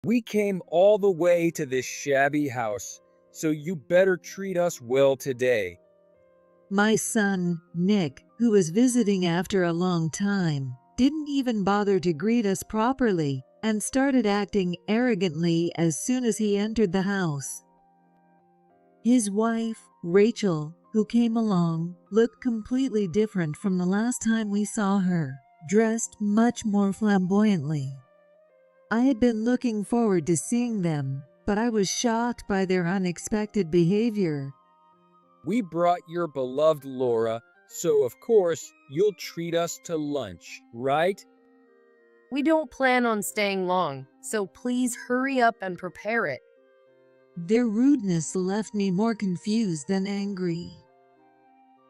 We came all the way to this shabby house, so you better treat us well today. My son, Nick, who was visiting after a long time, didn't even bother to greet us properly and started acting arrogantly as soon as he entered the house. His wife, Rachel, who came along, looked completely different from the last time we saw her, dressed much more flamboyantly. I had been looking forward to seeing them, but I was shocked by their unexpected behavior. We brought your beloved Laura, so of course you'll treat us to lunch, right? We don't plan on staying long, so please hurry up and prepare it. Their rudeness left me more confused than angry.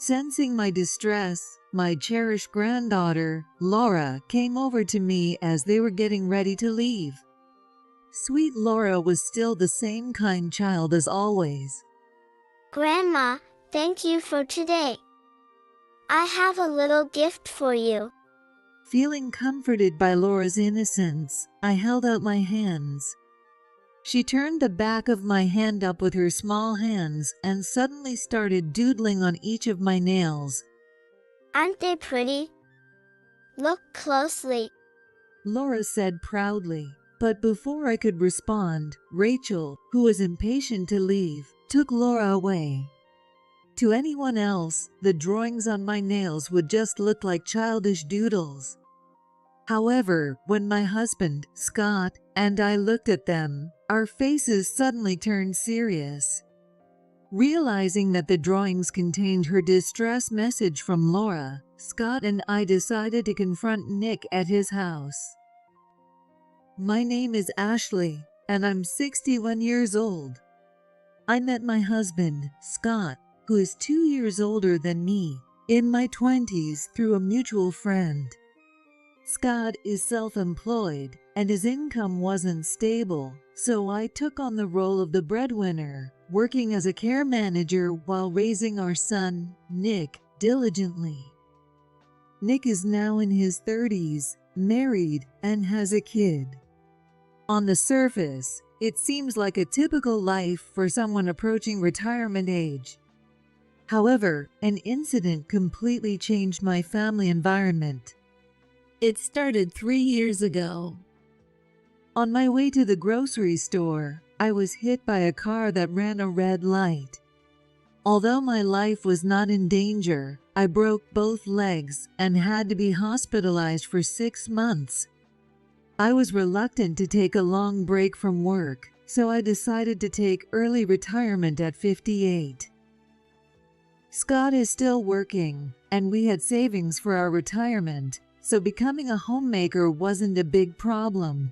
Sensing my distress, my cherished granddaughter, Laura, came over to me as they were getting ready to leave. Sweet Laura was still the same kind child as always. Grandma, thank you for today. I have a little gift for you. Feeling comforted by Laura's innocence, I held out my hands. She turned the back of my hand up with her small hands and suddenly started doodling on each of my nails. Aren't they pretty? Look closely. Laura said proudly, but before I could respond, Rachel, who was impatient to leave, took Laura away. To anyone else, the drawings on my nails would just look like childish doodles. However, when my husband, Scott, and I looked at them, our faces suddenly turned serious. Realizing that the drawings contained her distress message from Laura, Scott and I decided to confront Nick at his house. My name is Ashley, and I'm 61 years old. I met my husband, Scott, who is 2 years older than me, in my 20s through a mutual friend. Scott is self-employed, and his income wasn't stable, so I took on the role of the breadwinner, working as a care manager while raising our son, Nick, diligently. Nick is now in his 30s, married, and has a kid. On the surface, it seems like a typical life for someone approaching retirement age. However, an incident completely changed my family environment. It started 3 years ago. On my way to the grocery store, I was hit by a car that ran a red light. Although my life was not in danger, I broke both legs and had to be hospitalized for 6 months. I was reluctant to take a long break from work, so I decided to take early retirement at 58. Scott is still working, and we had savings for our retirement, so becoming a homemaker wasn't a big problem.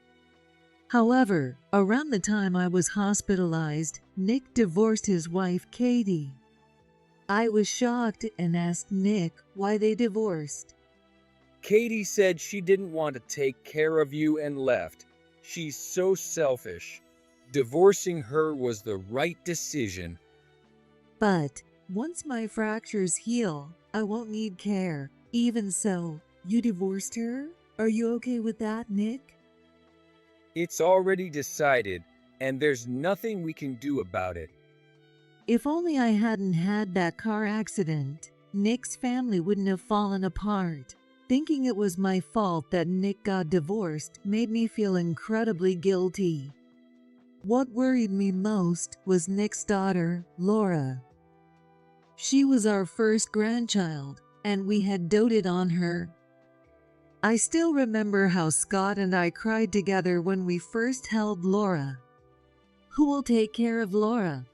However, around the time I was hospitalized, Nick divorced his wife, Katie. I was shocked and asked Nick why they divorced. Katie said she didn't want to take care of you and left. She's so selfish. Divorcing her was the right decision. But once my fractures heal, I won't need care. Even so, you divorced her? Are you okay with that, Nick? It's already decided, and there's nothing we can do about it. If only I hadn't had that car accident, Nick's family wouldn't have fallen apart. Thinking it was my fault that Nick got divorced made me feel incredibly guilty. What worried me most was Nick's daughter, Laura. She was our first grandchild, and we had doted on her. I still remember how Scott and I cried together when we first held Laura. Who will take care of Laura?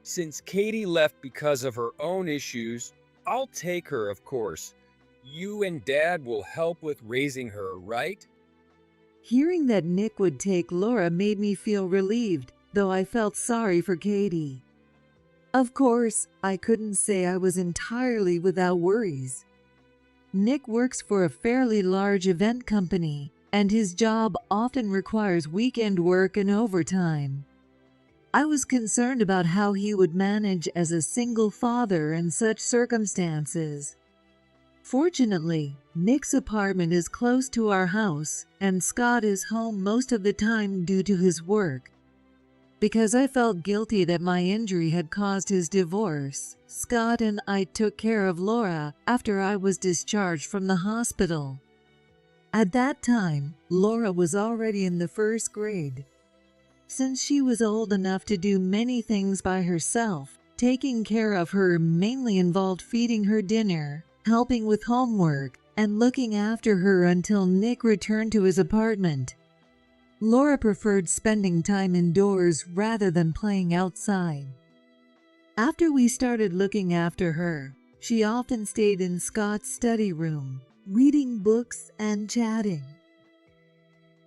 Since Katie left because of her own issues, I'll take her, of course. You and Dad will help with raising her, right? Hearing that Nick would take Laura made me feel relieved, though I felt sorry for Katie. Of course, I couldn't say I was entirely without worries. Nick works for a fairly large event company, and his job often requires weekend work and overtime. I was concerned about how he would manage as a single father in such circumstances. Fortunately, Nick's apartment is close to our house, and Scott is home most of the time due to his work. Because I felt guilty that my injury had caused his divorce, Scott and I took care of Laura after I was discharged from the hospital. At that time, Laura was already in the first grade. Since she was old enough to do many things by herself, taking care of her mainly involved feeding her dinner, helping with homework, and looking after her until Nick returned to his apartment. Laura preferred spending time indoors rather than playing outside. After we started looking after her, she often stayed in Scott's study room, reading books and chatting.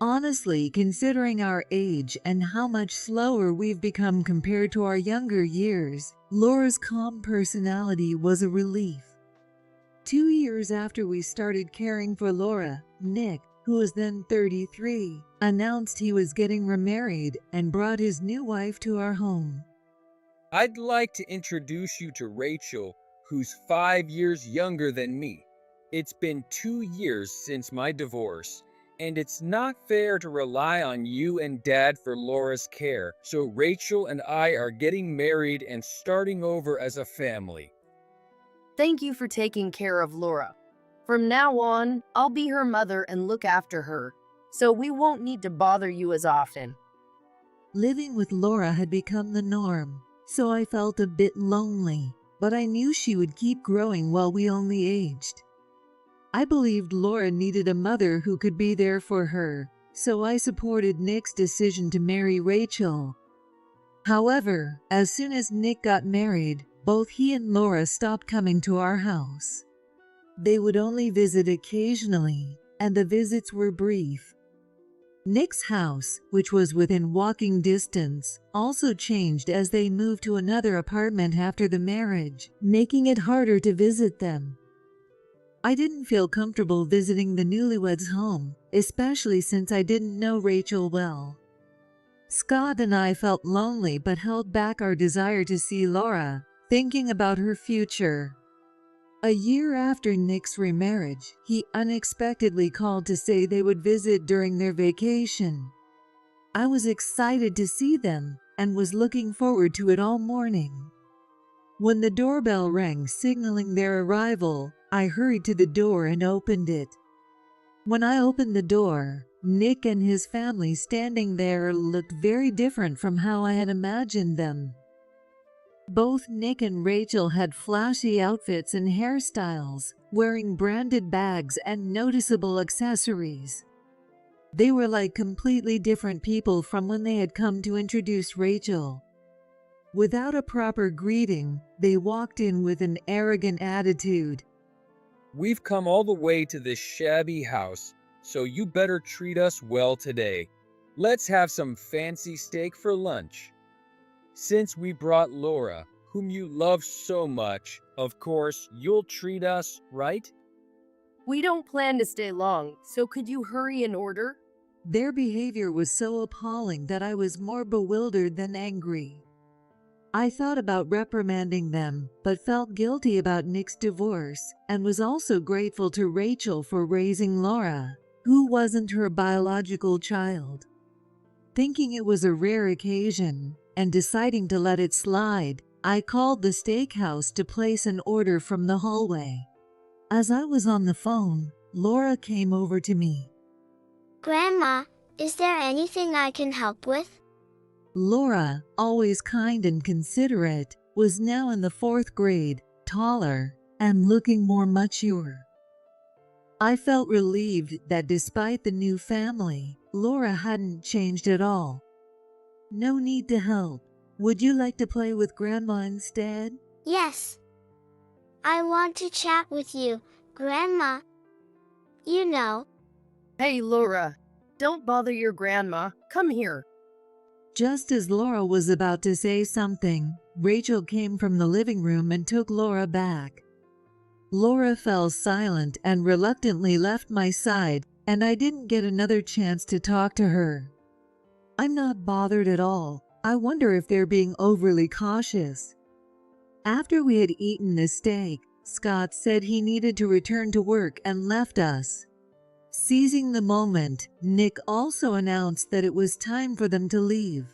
Honestly, considering our age and how much slower we've become compared to our younger years, Laura's calm personality was a relief. 2 years after we started caring for Laura, Nick, who was then 33, announced he was getting remarried and brought his new wife to our home. I'd like to introduce you to Rachel, who's 5 years younger than me. It's been 2 years since my divorce, and it's not fair to rely on you and Dad for Laura's care, so Rachel and I are getting married and starting over as a family. Thank you for taking care of Laura. From now on, I'll be her mother and look after her, so we won't need to bother you as often. Living with Laura had become the norm, so I felt a bit lonely, but I knew she would keep growing while we only aged. I believed Laura needed a mother who could be there for her, so I supported Nick's decision to marry Rachel. However, as soon as Nick got married, both he and Laura stopped coming to our house. They would only visit occasionally, and the visits were brief. Nick's house, which was within walking distance, also changed as they moved to another apartment after the marriage, making it harder to visit them. I didn't feel comfortable visiting the newlyweds' home, especially since I didn't know Rachel well. Scott and I felt lonely but held back our desire to see Laura, thinking about her future. A year after Nick's remarriage, he unexpectedly called to say they would visit during their vacation. I was excited to see them and was looking forward to it all morning. When the doorbell rang signaling their arrival, I hurried to the door and opened it. When I opened the door, Nick and his family standing there looked very different from how I had imagined them. Both Nick and Rachel had flashy outfits and hairstyles, wearing branded bags and noticeable accessories. They were like completely different people from when they had come to introduce Rachel. Without a proper greeting, they walked in with an arrogant attitude. We've come all the way to this shabby house, so you better treat us well today. Let's have some fancy steak for lunch. Since we brought Laura, whom you love so much, of course, you'll treat us, right? We don't plan to stay long, so could you hurry and order? Their behavior was so appalling that I was more bewildered than angry. I thought about reprimanding them, but felt guilty about Nick's divorce, and was also grateful to Rachel for raising Laura, who wasn't her biological child. Thinking it was a rare occasion, and deciding to let it slide, I called the steakhouse to place an order from the hallway. As I was on the phone, Laura came over to me. Grandma, is there anything I can help with? Laura, always kind and considerate, was now in the 4th grade, taller, and looking more mature. I felt relieved that despite the new family, Laura hadn't changed at all. No need to help. Would you like to play with Grandma instead? Yes. I want to chat with you, Grandma. You know. Hey, Laura, don't bother your grandma. Come here. Just as Laura was about to say something, Rachel came from the living room and took Laura back. Laura fell silent and reluctantly left my side, and I didn't get another chance to talk to her. I'm not bothered at all. I wonder if they're being overly cautious. After we had eaten the steak, Scott said he needed to return to work and left us. Seizing the moment, Nick also announced that it was time for them to leave.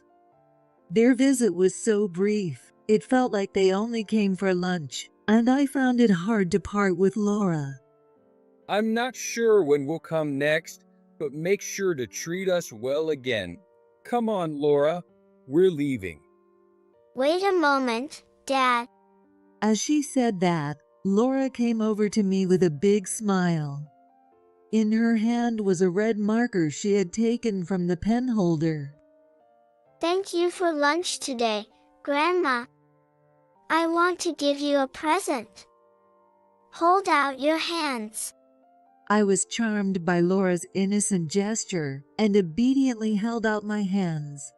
Their visit was so brief, it felt like they only came for lunch, and I found it hard to part with Laura. I'm not sure when we'll come next, but make sure to treat us well again. Come on, Laura, we're leaving. Wait a moment, Dad. As she said that, Laura came over to me with a big smile. In her hand was a red marker she had taken from the pen holder. Thank you for lunch today, Grandma. I want to give you a present. Hold out your hands. I was charmed by Laura's innocent gesture and obediently held out my hands.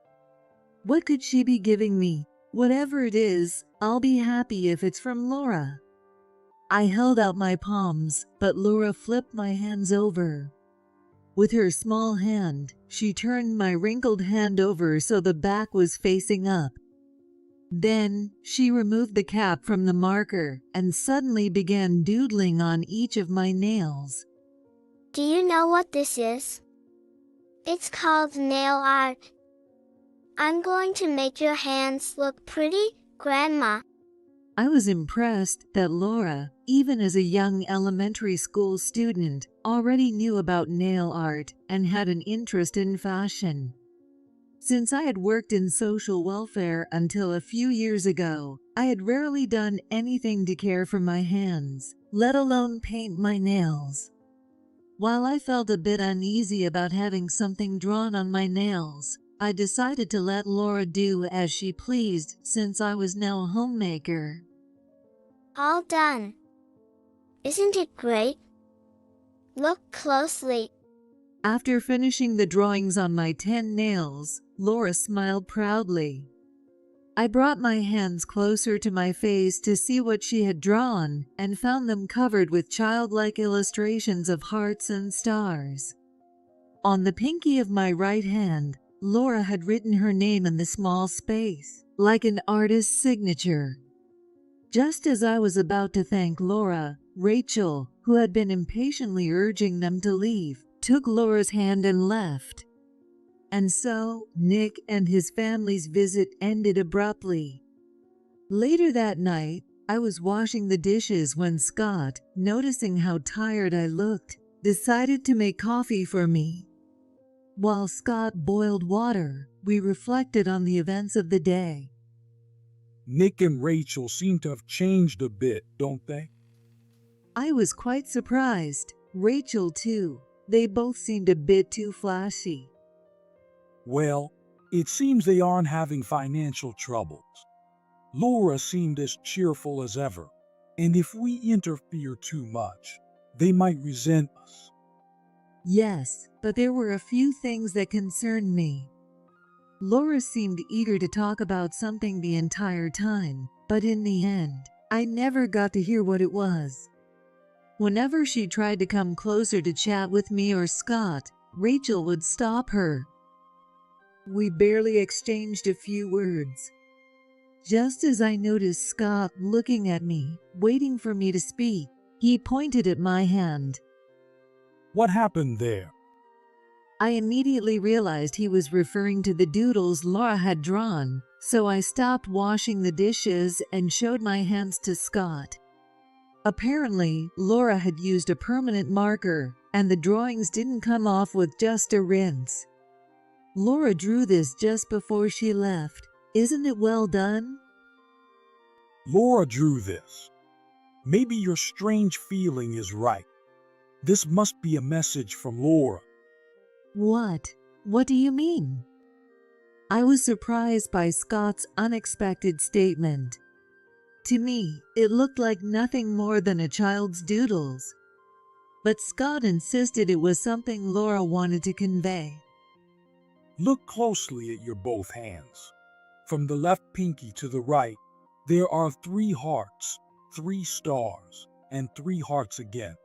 What could she be giving me? Whatever it is, I'll be happy if it's from Laura. I held out my palms, but Laura flipped my hands over. With her small hand, she turned my wrinkled hand over so the back was facing up. Then, she removed the cap from the marker and suddenly began doodling on each of my nails. Do you know what this is? It's called nail art. I'm going to make your hands look pretty, Grandma. I was impressed that Laura, even as a young elementary school student, already knew about nail art and had an interest in fashion. Since I had worked in social welfare until a few years ago, I had rarely done anything to care for my hands, let alone paint my nails. While I felt a bit uneasy about having something drawn on my nails, I decided to let Laura do as she pleased since I was now a homemaker. All done. Isn't it great? Look closely. After finishing the drawings on my 10 nails, Laura smiled proudly. I brought my hands closer to my face to see what she had drawn and found them covered with childlike illustrations of hearts and stars. On the pinky of my right hand, Laura had written her name in the small space, like an artist's signature. Just as I was about to thank Laura, Rachel, who had been impatiently urging them to leave, took Laura's hand and left. And so, Nick and his family's visit ended abruptly. Later that night, I was washing the dishes when Scott, noticing how tired I looked, decided to make coffee for me. While Scott boiled water, we reflected on the events of the day. Nick and Rachel seem to have changed a bit, don't they? I was quite surprised. Rachel, too. They both seemed a bit too flashy. Well, it seems they aren't having financial troubles. Laura seemed as cheerful as ever, and if we interfere too much, they might resent us. Yes, but there were a few things that concerned me. Laura seemed eager to talk about something the entire time, but in the end, I never got to hear what it was. Whenever she tried to come closer to chat with me or Scott, Rachel would stop her. We barely exchanged a few words. Just as I noticed Scott looking at me, waiting for me to speak, he pointed at my hand. What happened there? I immediately realized he was referring to the doodles Laura had drawn, so I stopped washing the dishes and showed my hands to Scott. Apparently, Laura had used a permanent marker, and the drawings didn't come off with just a rinse. Laura drew this just before she left. Isn't it well done? Laura drew this. Maybe your strange feeling is right. This must be a message from Laura. What? What do you mean? I was surprised by Scott's unexpected statement. To me, it looked like nothing more than a child's doodles. But Scott insisted it was something Laura wanted to convey. Look closely at your both hands. From the left pinky to the right, there are 3 hearts, 3 stars, and 3 hearts again.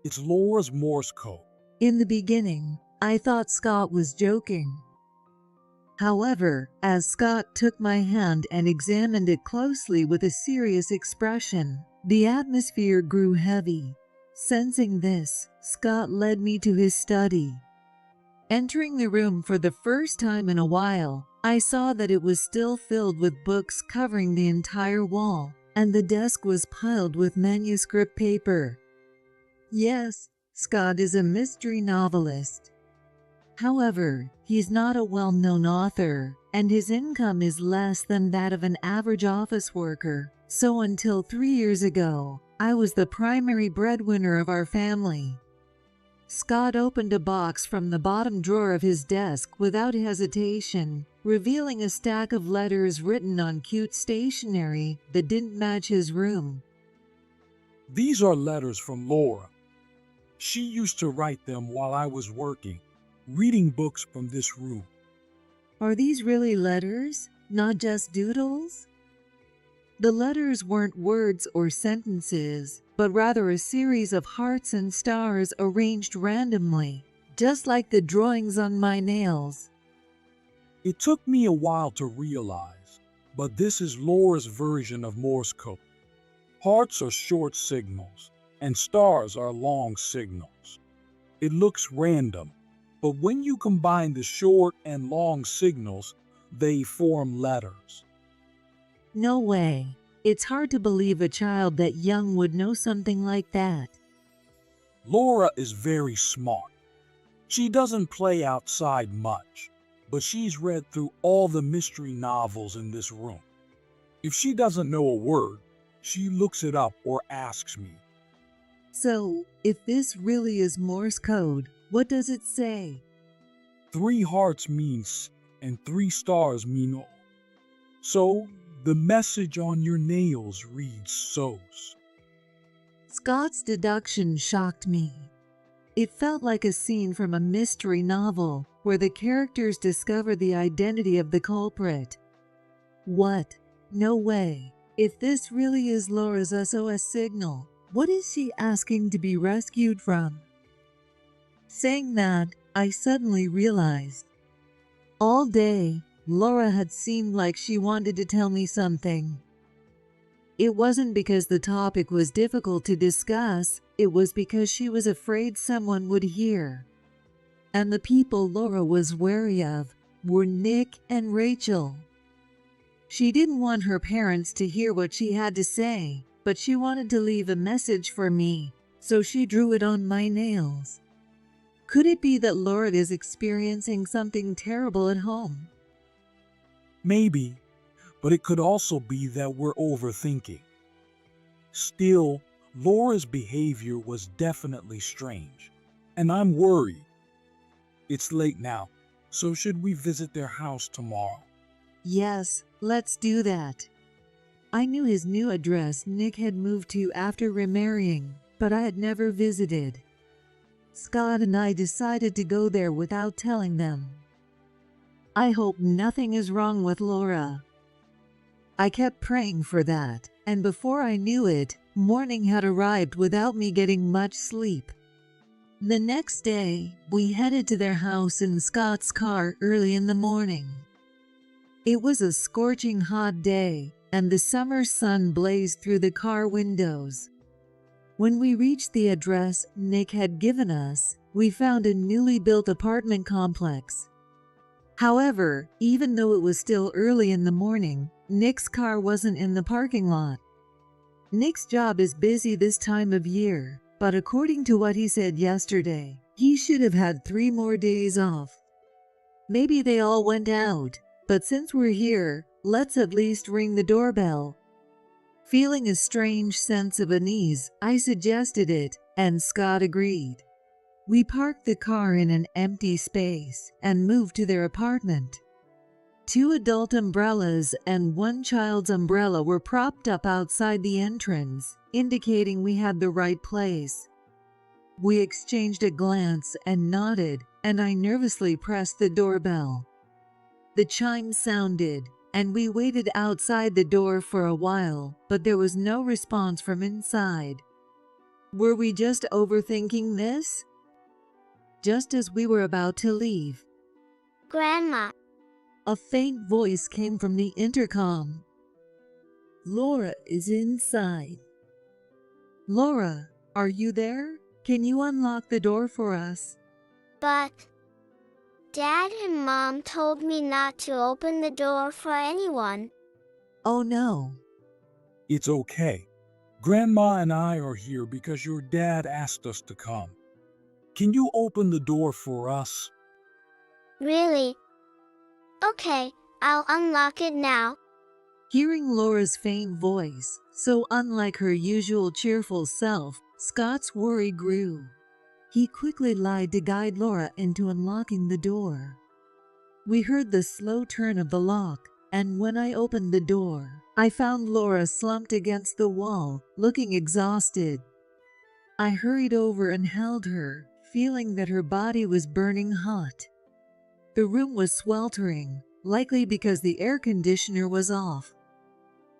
It's Laura's Morse code. In the beginning, I thought Scott was joking. However, as Scott took my hand and examined it closely with a serious expression, the atmosphere grew heavy. Sensing this, Scott led me to his study. Entering the room for the first time in a while, I saw that it was still filled with books covering the entire wall, and the desk was piled with manuscript paper. Yes, Scott is a mystery novelist. However, he's not a well-known author, and his income is less than that of an average office worker. So until 3 years ago, I was the primary breadwinner of our family. Scott opened a box from the bottom drawer of his desk without hesitation, revealing a stack of letters written on cute stationery that didn't match his room. These are letters from Laura. She used to write them while I was working, reading books from this room. Are these really letters, not just doodles? The letters weren't words or sentences, but rather a series of hearts and stars arranged randomly, just like the drawings on my nails. It took me a while to realize, but this is Laura's version of Morse code. Hearts are short signals, and stars are long signals. It looks random, but when you combine the short and long signals, they form letters. No way. It's hard to believe a child that young would know something like that. Laura is very smart. She doesn't play outside much, but she's read through all the mystery novels in this room. If she doesn't know a word, she looks it up or asks me. So, if this really is Morse code, what does it say? 3 hearts means and 3 stars mean all. So, the message on your nails reads so's. Scott's deduction shocked me. It felt like a scene from a mystery novel where the characters discover the identity of the culprit. What? No way. If this really is Laura's SOS signal, what is she asking to be rescued from? Saying that, I suddenly realized. All day, Laura had seemed like she wanted to tell me something. It wasn't because the topic was difficult to discuss, it was because she was afraid someone would hear. And the people Laura was wary of were Nick and Rachel. She didn't want her parents to hear what she had to say, but she wanted to leave a message for me, so she drew it on my nails. Could it be that Laura is experiencing something terrible at home? Maybe, but it could also be that we're overthinking. Still, Laura's behavior was definitely strange, and I'm worried. It's late now, so should we visit their house tomorrow? Yes, let's do that. I knew his new address Nick had moved to after remarrying, but I had never visited. Scott and I decided to go there without telling them. I hope nothing is wrong with Laura. I kept praying for that, and before I knew it, morning had arrived without me getting much sleep. The next day, we headed to their house in Scott's car early in the morning. It was a scorching hot day, and the summer sun blazed through the car windows. When we reached the address Nick had given us, we found a newly built apartment complex. However, even though it was still early in the morning, Nick's car wasn't in the parking lot. Nick's job is busy this time of year, but according to what he said yesterday, he should have had 3 more days off. Maybe they all went out, but since we're here, let's at least ring the doorbell. Feeling a strange sense of unease, I suggested it, and Scott agreed. We parked the car in an empty space and moved to their apartment. 2 adult umbrellas and 1 child's umbrella were propped up outside the entrance, indicating we had the right place. We exchanged a glance and nodded, and I nervously pressed the doorbell. The chime sounded, and we waited outside the door for a while, but there was no response from inside. Were we just overthinking this? Just as we were about to leave. Grandma, A faint voice came from the intercom. Laura is inside. Laura, are you there? Can you unlock the door for us? But Dad and Mom told me not to open the door for anyone. Oh no. It's okay. Grandma and I are here because your dad asked us to come. Can you open the door for us? Really? Okay, I'll unlock it now. Hearing Laura's faint voice, so unlike her usual cheerful self, Scott's worry grew. He quickly lied to guide Laura into unlocking the door. We heard the slow turn of the lock, and when I opened the door, I found Laura slumped against the wall, looking exhausted. I hurried over and held her, feeling that her body was burning hot. The room was sweltering, likely because the air conditioner was off.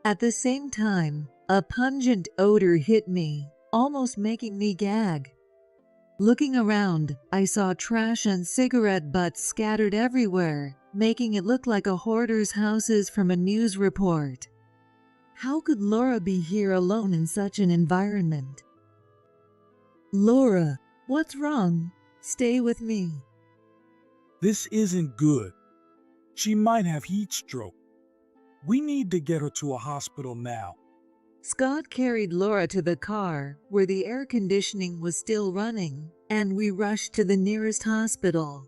At the same time, a pungent odor hit me, almost making me gag. Looking around, I saw trash and cigarette butts scattered everywhere, making it look like a hoarder's houses from a news report. How could Laura be here alone in such an environment? Laura, what's wrong? Stay with me. This isn't good. She might have heat stroke. We need to get her to a hospital now. Scott carried Laura to the car, where the air conditioning was still running, and we rushed to the nearest hospital.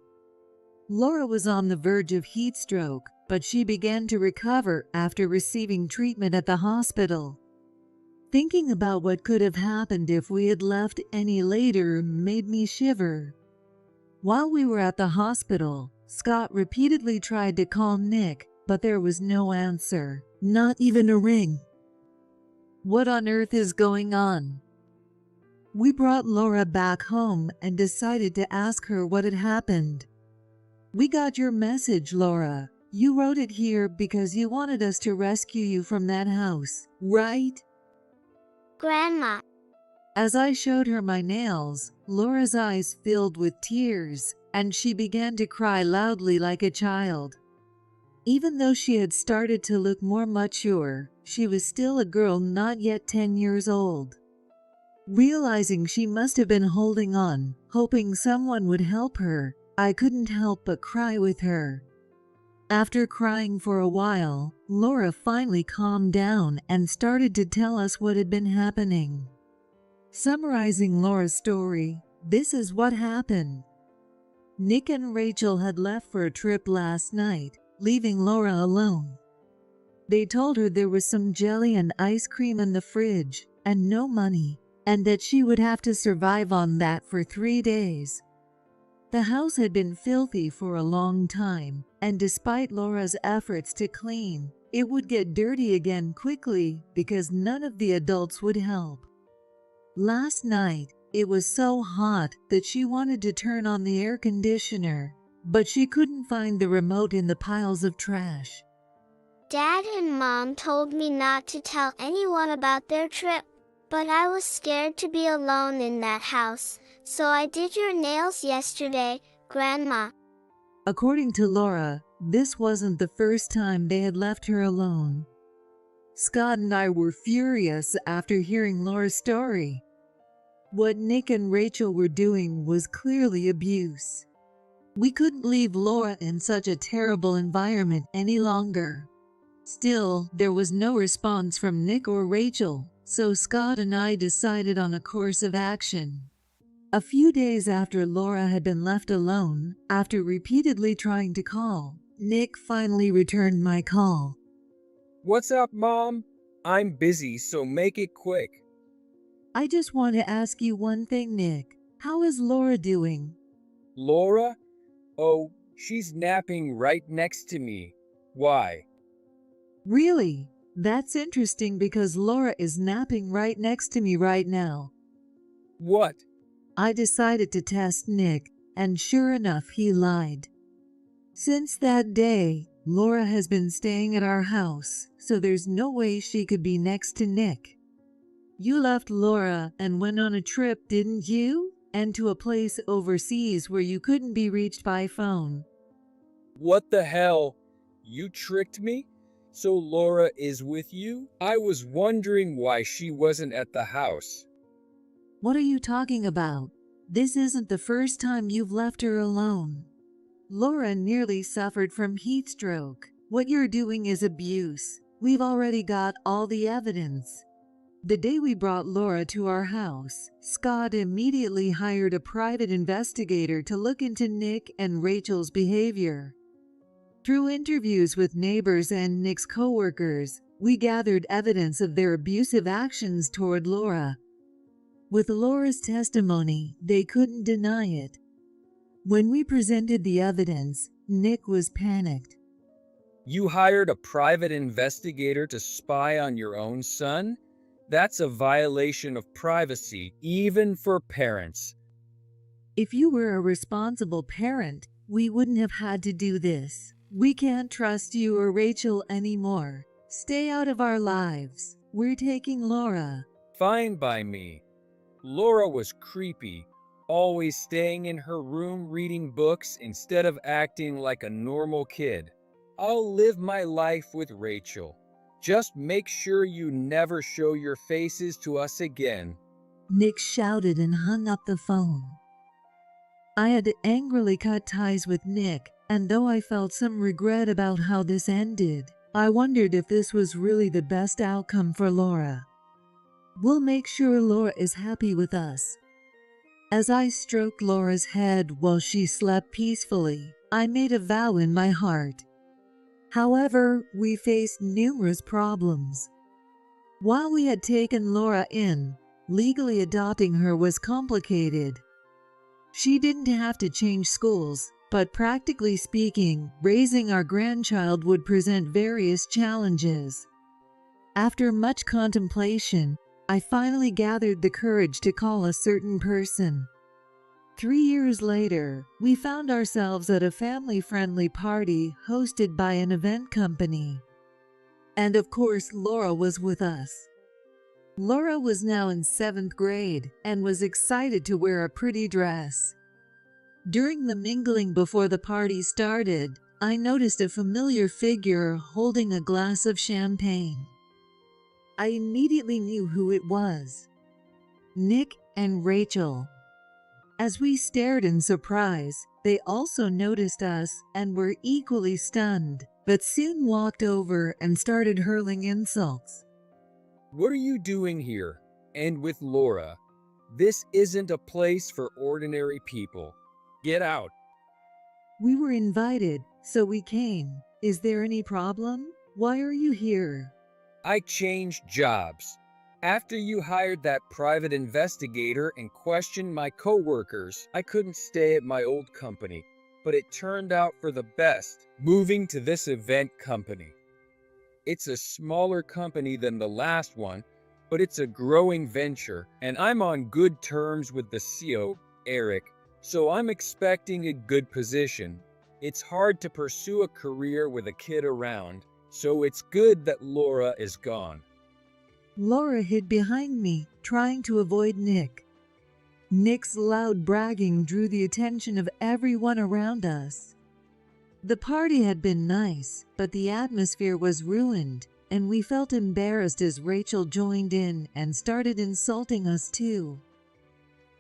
Laura was on the verge of heat stroke, but she began to recover after receiving treatment at the hospital. Thinking about what could have happened if we had left any later made me shiver. While we were at the hospital, Scott repeatedly tried to call Nick, but there was no answer, not even a ring. What on earth is going on? We brought Laura back home and decided to ask her what had happened. We got your message, Laura. You wrote it here because you wanted us to rescue you from that house, right? Grandma, As I showed her my nails, Laura's eyes filled with tears, and she began to cry loudly like a child. Even though she had started to look more mature, she was still a girl not yet 10 years old. Realizing she must have been holding on, hoping someone would help her, I couldn't help but cry with her. After crying for a while, Laura finally calmed down and started to tell us what had been happening. Summarizing Laura's story, this is what happened. Nick and Rachel had left for a trip last night, leaving Laura alone. They told her there was some jelly and ice cream in the fridge, and no money, and that she would have to survive on that for 3 days. The house had been filthy for a long time, and despite Laura's efforts to clean, it would get dirty again quickly because none of the adults would help. Last night, it was so hot that she wanted to turn on the air conditioner, but she couldn't find the remote in the piles of trash. Dad and Mom told me not to tell anyone about their trip, but I was scared to be alone in that house, so I did your nails yesterday, Grandma. According to Laura, this wasn't the first time they had left her alone. Scott and I were furious after hearing Laura's story. What Nick and Rachel were doing was clearly abuse. We couldn't leave Laura in such a terrible environment any longer. Still, there was no response from Nick or Rachel, so Scott and I decided on a course of action. A few days after Laura had been left alone, after repeatedly trying to call, Nick finally returned my call. What's up, Mom? I'm busy, so make it quick. I just want to ask you one thing, Nick. How is Laura doing? Laura? Oh, she's napping right next to me. Why? Really? That's interesting because Laura is napping right next to me right now. What? I decided to test Nick, and sure enough, he lied. Since that day, Laura has been staying at our house, so there's no way she could be next to Nick. You left Laura and went on a trip, didn't you? And to a place overseas where you couldn't be reached by phone. What the hell? You tricked me? So Laura is with you? I was wondering why she wasn't at the house. What are you talking about? This isn't the first time you've left her alone. Laura nearly suffered from heat stroke. What you're doing is abuse. We've already got all the evidence. The day we brought Laura to our house, Scott immediately hired a private investigator to look into Nick and Rachel's behavior. Through interviews with neighbors and Nick's coworkers, we gathered evidence of their abusive actions toward Laura. With Laura's testimony, they couldn't deny it. When we presented the evidence, Nick was panicked. You hired a private investigator to spy on your own son? That's a violation of privacy, even for parents. If you were a responsible parent, we wouldn't have had to do this. We can't trust you or Rachel anymore. Stay out of our lives. We're taking Laura. Fine by me. Laura was creepy, always staying in her room reading books instead of acting like a normal kid. I'll live my life with Rachel. Just make sure you never show your faces to us again. Nick shouted and hung up the phone. I had to angrily cut ties with Nick, and though I felt some regret about how this ended, I wondered if this was really the best outcome for Laura. We'll make sure Laura is happy with us. As I stroked Laura's head while she slept peacefully, I made a vow in my heart. However, we faced numerous problems. While we had taken Laura in, legally adopting her was complicated. She didn't have to change schools, but practically speaking, raising our grandchild would present various challenges. After much contemplation, I finally gathered the courage to call a certain person. 3 years later, we found ourselves at a family-friendly party hosted by an event company. And of course, Laura was with us. Laura was now in 7th grade and was excited to wear a pretty dress. During the mingling before the party started, I noticed a familiar figure holding a glass of champagne. I immediately knew who it was. Nick and Rachel. As we stared in surprise, they also noticed us and were equally stunned, but soon walked over and started hurling insults. What are you doing here? And with Laura? This isn't a place for ordinary people. Get out. We were invited, so we came. Is there any problem? Why are you here? I changed jobs. After you hired that private investigator and questioned my coworkers, I couldn't stay at my old company, but it turned out for the best, moving to this event company. It's a smaller company than the last one, but it's a growing venture, and I'm on good terms with the CEO, Eric, so I'm expecting a good position. It's hard to pursue a career with a kid around, so it's good that Laura is gone. Laura hid behind me, trying to avoid Nick. Nick's loud bragging drew the attention of everyone around us. The party had been nice, but the atmosphere was ruined, and we felt embarrassed as Rachel joined in and started insulting us too.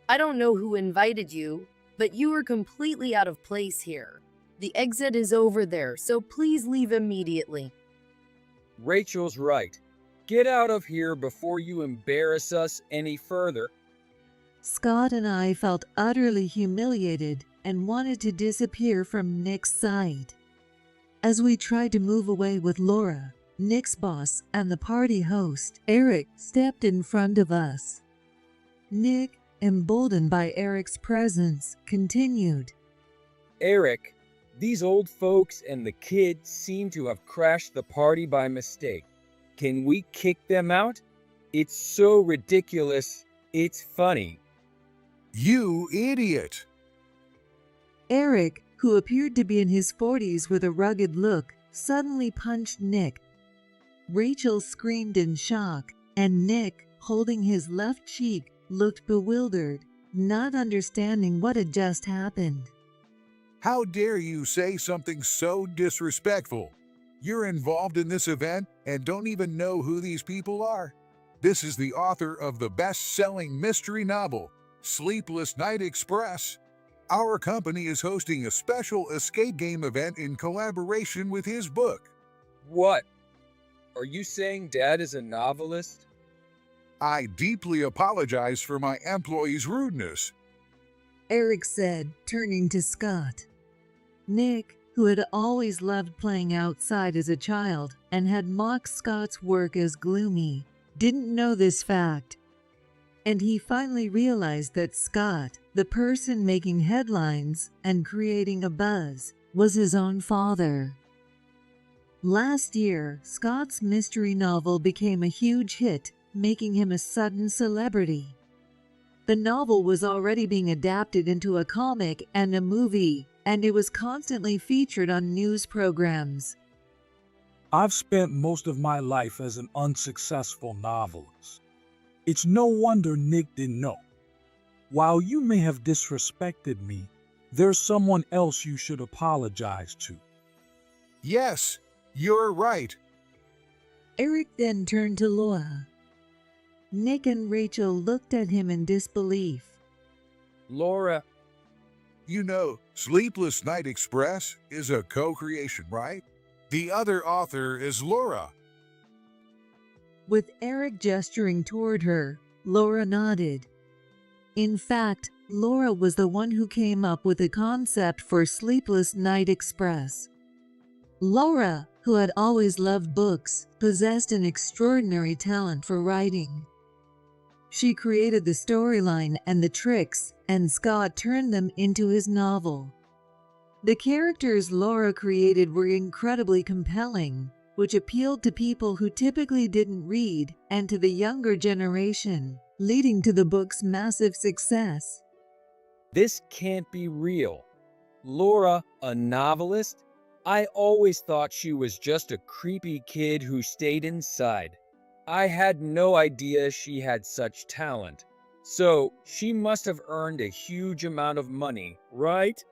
I don't know who invited you, but you are completely out of place here. The exit is over there, so please leave immediately. Rachel's right. Get out of here before you embarrass us any further. Scott and I felt utterly humiliated and wanted to disappear from Nick's sight. As we tried to move away with Laura, Nick's boss and the party host, Eric, stepped in front of us. Nick, emboldened by Eric's presence, continued. Eric, these old folks and the kid seem to have crashed the party by mistake. Can we kick them out? It's so ridiculous. It's funny. You idiot! Eric, who appeared to be in his 40s with a rugged look, suddenly punched Nick. Rachel screamed in shock, and Nick, holding his left cheek, looked bewildered, not understanding what had just happened. How dare you say something so disrespectful? You're involved in this event and don't even know who these people are. This is the author of the best-selling mystery novel, Sleepless Night Express. Our company is hosting a special escape game event in collaboration with his book. What? Are you saying Dad is a novelist? I deeply apologize for my employees' rudeness. Eric said, turning to Scott. Nick, who had always loved playing outside as a child and had mocked Scott's work as gloomy, didn't know this fact. And he finally realized that Scott, the person making headlines and creating a buzz, was his own father. Last year, Scott's mystery novel became a huge hit, making him a sudden celebrity. The novel was already being adapted into a comic and a movie, and it was constantly featured on news programs. I've spent most of my life as an unsuccessful novelist. It's no wonder Nick didn't know. While you may have disrespected me, there's someone else you should apologize to. Yes, you're right. Eric then turned to Laura. Nick and Rachel looked at him in disbelief. Laura, You know, Sleepless Night Express is a co-creation, right? The other author is Laura. With Eric gesturing toward her, Laura nodded. In fact, Laura was the one who came up with the concept for Sleepless Night Express. Laura, who had always loved books, possessed an extraordinary talent for writing. She created the storyline and the tricks, and Scott turned them into his novel. The characters Laura created were incredibly compelling, which appealed to people who typically didn't read and to the younger generation, leading to the book's massive success. this can't be real. Laura, a novelist? I always thought she was just a creepy kid who stayed inside. I had no idea she had such talent. So, she must have earned a huge amount of money, right?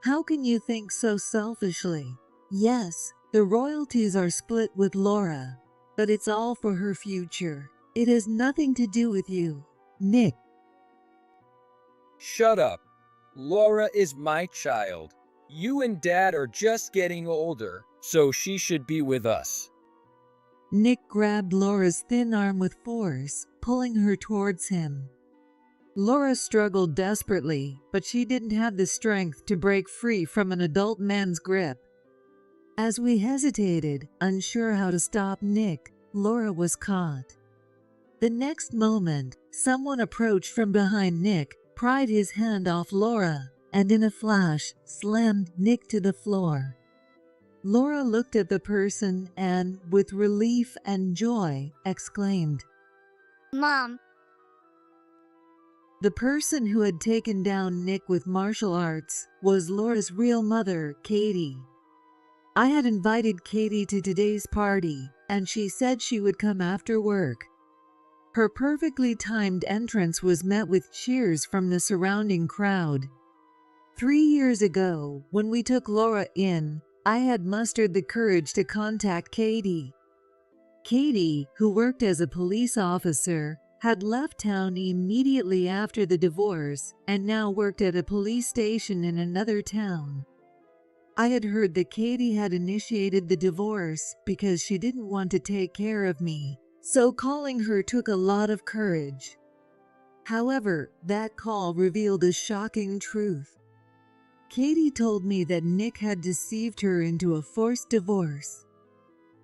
How can you think so selfishly? Yes, the royalties are split with Laura, but it's all for her future. It has nothing to do with you, Nick. Shut up. Laura is my child. You and Dad are just getting older, so she should be with us. Nick grabbed Laura's thin arm with force, pulling her towards him. Laura struggled desperately, but she didn't have the strength to break free from an adult man's grip. As we hesitated, unsure how to stop Nick, Laura was caught. The next moment, someone approached from behind Nick, pried his hand off Laura, and in a flash, slammed Nick to the floor. Laura looked at the person and, with relief and joy, exclaimed, Mom. The person who had taken down Nick with martial arts was Laura's real mother, Katie. I had invited Katie to today's party, and she said she would come after work. Her perfectly timed entrance was met with cheers from the surrounding crowd. 3 years ago, when we took Laura in, I had mustered the courage to contact Katie. Katie, who worked as a police officer, had left town immediately after the divorce and now worked at a police station in another town. I had heard that Katie had initiated the divorce because she didn't want to take care of me, so calling her took a lot of courage. However, that call revealed a shocking truth. Katie told me that Nick had deceived her into a forced divorce.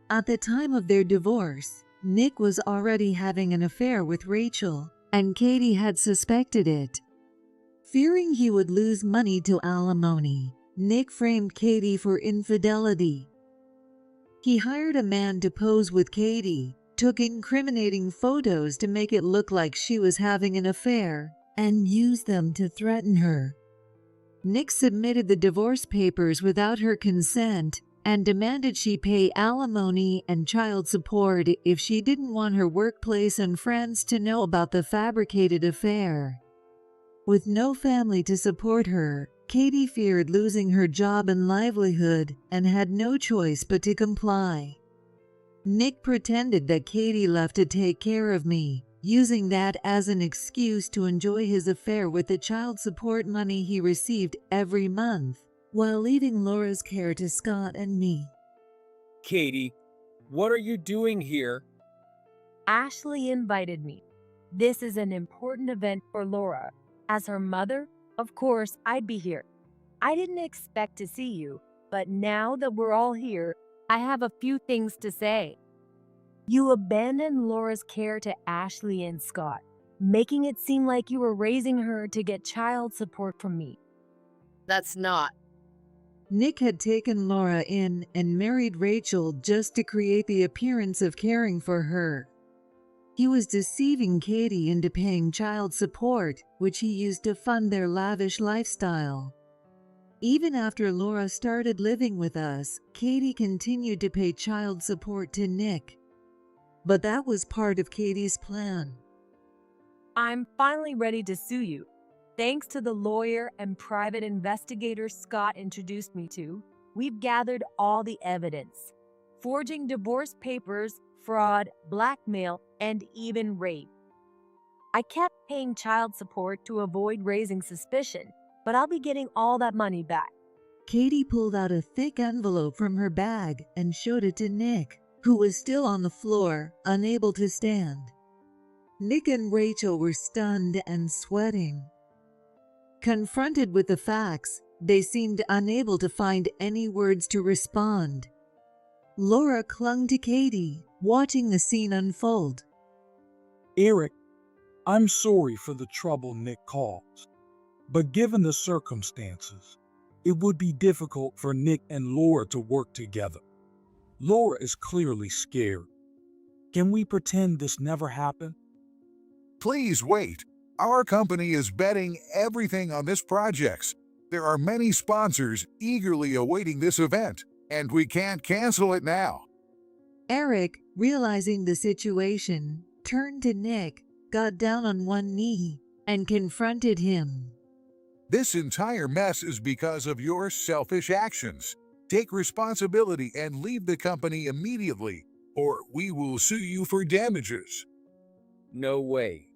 At the time of their divorce, Nick was already having an affair with Rachel, and Katie had suspected it. Fearing he would lose money to alimony, Nick framed Katie for infidelity. He hired a man to pose with Katie, took incriminating photos to make it look like she was having an affair, and used them to threaten her. Nick submitted the divorce papers without her consent and demanded she pay alimony and child support if she didn't want her workplace and friends to know about the fabricated affair. With no family to support her, Katie feared losing her job and livelihood and had no choice but to comply. Nick pretended that Katie left to take care of me, using that as an excuse to enjoy his affair with the child support money he received every month, while leaving Laura's care to Scott and me. Katie, what are you doing here? Ashley invited me. This is an important event for Laura. As her mother, of course, I'd be here. I didn't expect to see you, but now that we're all here, I have a few things to say. You abandoned Laura's care to Ashley and Scott, making it seem like you were raising her to get child support from me. That's not. Nick had taken Laura in and married Rachel just to create the appearance of caring for her. He was deceiving Katie into paying child support, which he used to fund their lavish lifestyle. Even after Laura started living with us, Katie continued to pay child support to Nick. But that was part of Katie's plan. I'm finally ready to sue you. Thanks to the lawyer and private investigator Scott introduced me to, we've gathered all the evidence. Forging divorce papers, fraud, blackmail, and even rape. I kept paying child support to avoid raising suspicion, but I'll be getting all that money back. Katie pulled out a thick envelope from her bag and showed it to Nick, who was still on the floor, unable to stand. Nick and Rachel were stunned and sweating. Confronted with the facts, they seemed unable to find any words to respond. Laura clung to Katie, watching the scene unfold. Eric, I'm sorry for the trouble Nick caused, but given the circumstances, it would be difficult for Nick and Laura to work together. Laura is clearly scared. Can we pretend this never happened? Please wait. Our company is betting everything on this project. There are many sponsors eagerly awaiting this event, and we can't cancel it now. Eric, realizing the situation, turned to Nick, got down on one knee, and confronted him. This entire mess is because of your selfish actions. Take responsibility and leave the company immediately, or we will sue you for damages. No way.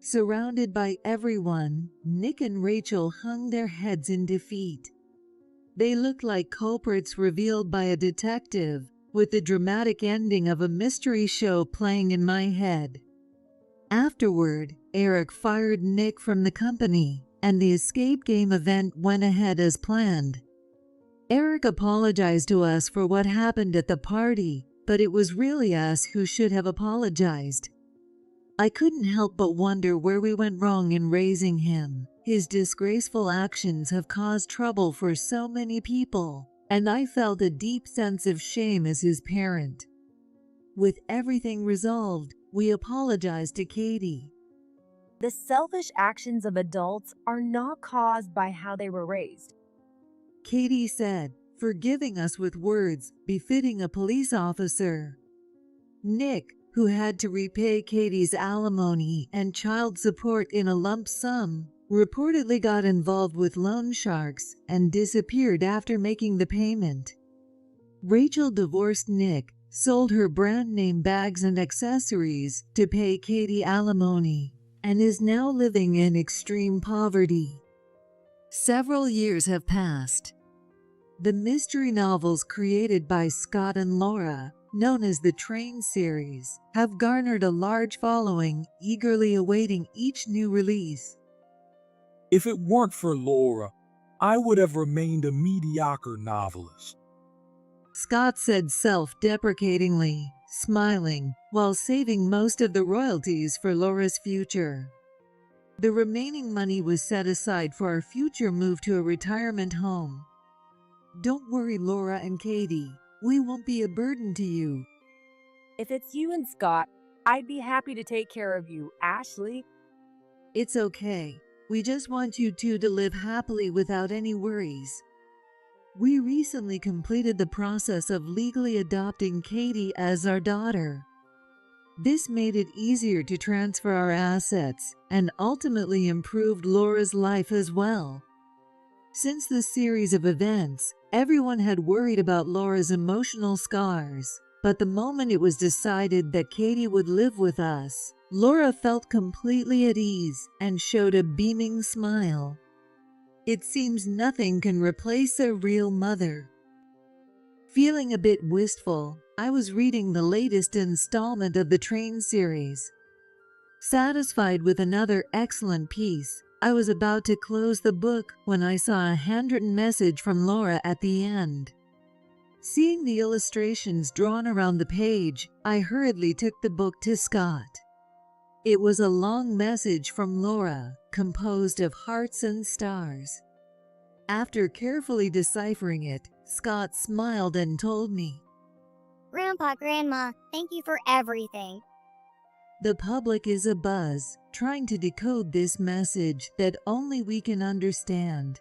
Surrounded by everyone, Nick and Rachel hung their heads in defeat. They looked like culprits revealed by a detective, with the dramatic ending of a mystery show playing in my head. Afterward, Eric fired Nick from the company, and the escape game event went ahead as planned. Eric apologized to us for what happened at the party, but it was really us who should have apologized. I couldn't help but wonder where we went wrong in raising him. His disgraceful actions have caused trouble for so many people, and I felt a deep sense of shame as his parent. With everything resolved, we apologized to Katie. The selfish actions of adults are not caused by how they were raised. Katie said, forgiving us with words befitting a police officer. Nick, who had to repay Katie's alimony and child support in a lump sum, reportedly got involved with loan sharks and disappeared after making the payment. Rachel divorced Nick, sold her brand name bags and accessories to pay Katie alimony, and is now living in extreme poverty. Several years have passed. The mystery novels created by Scott and Laura, known as the Train series, have garnered a large following, eagerly awaiting each new release. If it weren't for Laura, I would have remained a mediocre novelist. Scott said self-deprecatingly, smiling, while saving most of the royalties for Laura's future. The remaining money was set aside for our future move to a retirement home. Don't worry, Laura and Katie. We won't be a burden to you. If it's you and Scott, I'd be happy to take care of you, Ashley. It's okay. We just want you two to live happily without any worries. We recently completed the process of legally adopting Katie as our daughter. This made it easier to transfer our assets and ultimately improved Laura's life as well. Since the series of events, everyone had worried about Laura's emotional scars. But the moment it was decided that Katie would live with us, Laura felt completely at ease and showed a beaming smile. It seems nothing can replace a real mother. Feeling a bit wistful, I was reading the latest installment of the Train series. Satisfied with another excellent piece, I was about to close the book when I saw a handwritten message from Laura at the end. Seeing the illustrations drawn around the page, I hurriedly took the book to Scott. It was a long message from Laura, composed of hearts and stars. After carefully deciphering it, Scott smiled and told me, "Grandpa, Grandma, thank you for everything." "The public is abuzz, trying to decode this message that only we can understand.